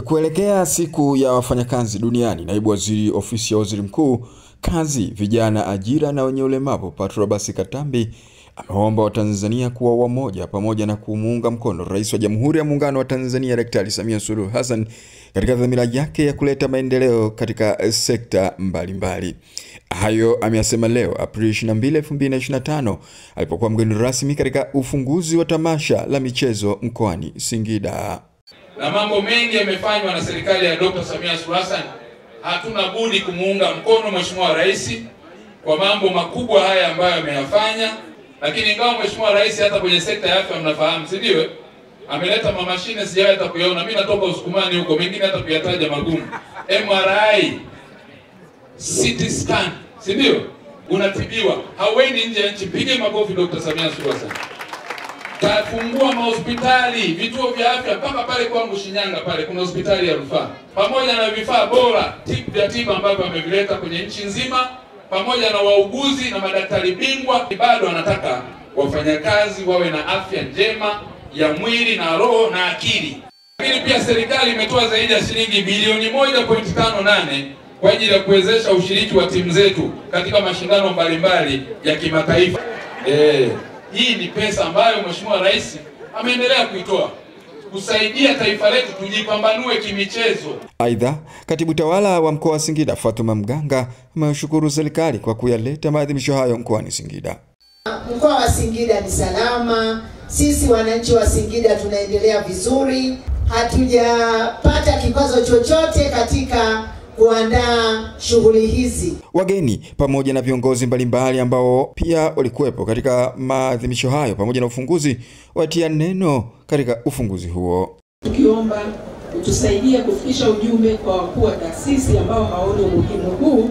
Kuelekea siku ya wafanyakazi duniani, naibu waziri ofisi ya waziri mkuu, kazi, vijana, ajira na wenye ulemavu Patrobas Katambi ameomba Watanzania kuwa wamoja pamoja na kumuunga mkono Rais wa Jamhuri ya Muungano wa Tanzania Daktari Samia Suluhu Hassan katika dhamira yake ya kuleta maendeleo katika sekta mbalimbali. Hayo ameyasema leo Aprili 22, 2025 alipokuwa mgeni rasmi katika ufunguzi wa tamasha la michezo mkoani Singida. Na mambo mengi yamefanywa na serikali ya Dr. Samia Suluhu Hassan. Hatuna budi kumuunga mkono Mheshimiwa Rais kwa mambo makubwa haya ambayo ameyafanya. Lakini ingawa Mheshimiwa Rais hata kwenye sekta ya afya mnafahamu, si ndio? Ameleta mashine sijawahi hata kuyaona. Mimi natoka Usukumani huko, mengine hata kuyataja magumu. MRI, CT scan, si ndio? Unatibiwa. Hauendi nje ya nchi. Pige makofi Dr. Samia Suluhu Hassan. Kafungua mahospitali, vituo vya afya mpaka pale kwangu Shinyanga pale kuna hospitali ya rufaa. Pamoja na vifaa bora vya tiba ambavyo amevileta kwenye nchi nzima, pamoja na wauguzi na madaktari bingwa, bado anataka wafanyakazi wawe na afya njema ya mwili na roho na akili. Lakini pia serikali imetoa zaidi ya shilingi bilioni 1.58 kwa ajili ya kuwezesha ushiriki wa timu zetu katika mashindano mbalimbali ya kimataifa. Hii ni pesa ambayo Mheshimiwa Rais ameendelea kuitoa kusaidia taifa letu tujipambanue kimichezo. Aidha, katibu tawala wa mkoa wa Singida Fatuma Mganga ameshukuru serikali kwa kuyaleta maadhimisho hayo mkoani Singida. Mkoa wa Singida ni salama, sisi wananchi wa Singida tunaendelea vizuri, hatujapata kikwazo chochote katika kuandaa shughuli hizi. Wageni pamoja na viongozi mbalimbali ambao pia walikuwepo katika maadhimisho hayo pamoja na ufunguzi watia neno katika ufunguzi huo. Tukiomba utusaidie kufikisha ujumbe kwa wakuu wa taasisi ambao hawaoni umuhimu huu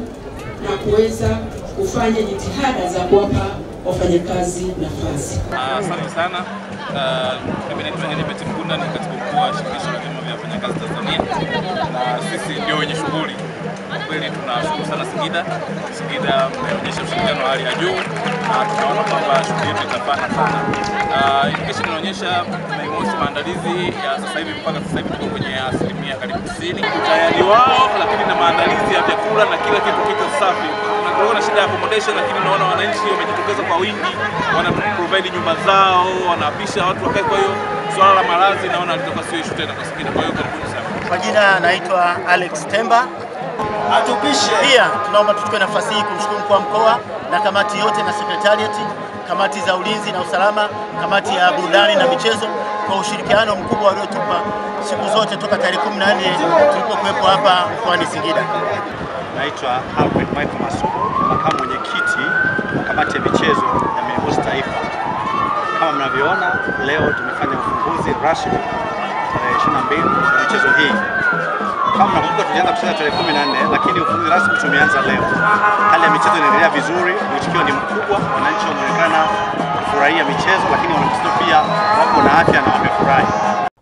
na kuweza kufanya jitihada za kuwapa wafanyakazi nafasi. Asante sana. Mimi naitwa Elibet Mkunda, ni katibu mkuu wa shirikisho la vyama vya wafanyakazi Tanzania. Na sisi ndio wenye shughuli. Kwa kweli tunashukuru sana Singida. Singida imeonyesha ushirikiano wa hali ya juu na tunaona kwamba shughuli yetu itafana sana. Indication inaonyesha Mei maandalizi ya sasa hivi mpaka sasa hivi tuko kwenye asilimia karibu 90. Tayari wao, lakini na maandalizi ya vyakula na kila kitu kiko safi. Kuna shida ya accommodation, lakini naona wananchi wamejitokeza kwa wingi, wana provide nyumba zao, wanapisha watu wakae. Kwa hiyo swala la malazi naona litakuwa sio issue tena kwa Singida. Kwa hiyo karibuni sana. Kwa jina naitwa Alex Temba. Atupishe. Pia tunaomba tuchukue nafasi hii kumshukuru mkuu wa mkoa na kamati yote na secretariat, kamati za ulinzi na usalama, kamati ya burudani na michezo kwa ushirikiano mkubwa waliotupa siku zote toka tarehe 14 tulipokuwepo hapa mkoani Singida. Naitwa Alfred Michael Masuko, makamu mwenyekiti wa kamati ya michezo ya Mei Taifa. Kama mnavyoona leo tumefanya ufunguzi rasmi tarehe 22 wa michezo hii. Kama mnakumbuka tulianza kucheza tarehe 14, lakini ufunguzi rasmi tumeanza leo. Hali ya michezo inaendelea vizuri, mwitikio ni mkubwa, wananchi wanaonekana kufurahia michezo, lakini wanamichezo pia wako na afya na wamefurahi.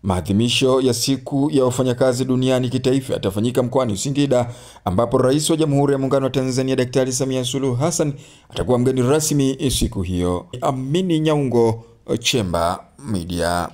Maadhimisho ya siku ya wafanyakazi duniani kitaifa yatafanyika mkoani Singida, ambapo Rais wa Jamhuri ya Muungano wa Tanzania Daktari Samia Suluhu Hassan atakuwa mgeni rasmi siku hiyo. Amini Nyaungo, Chemba Media.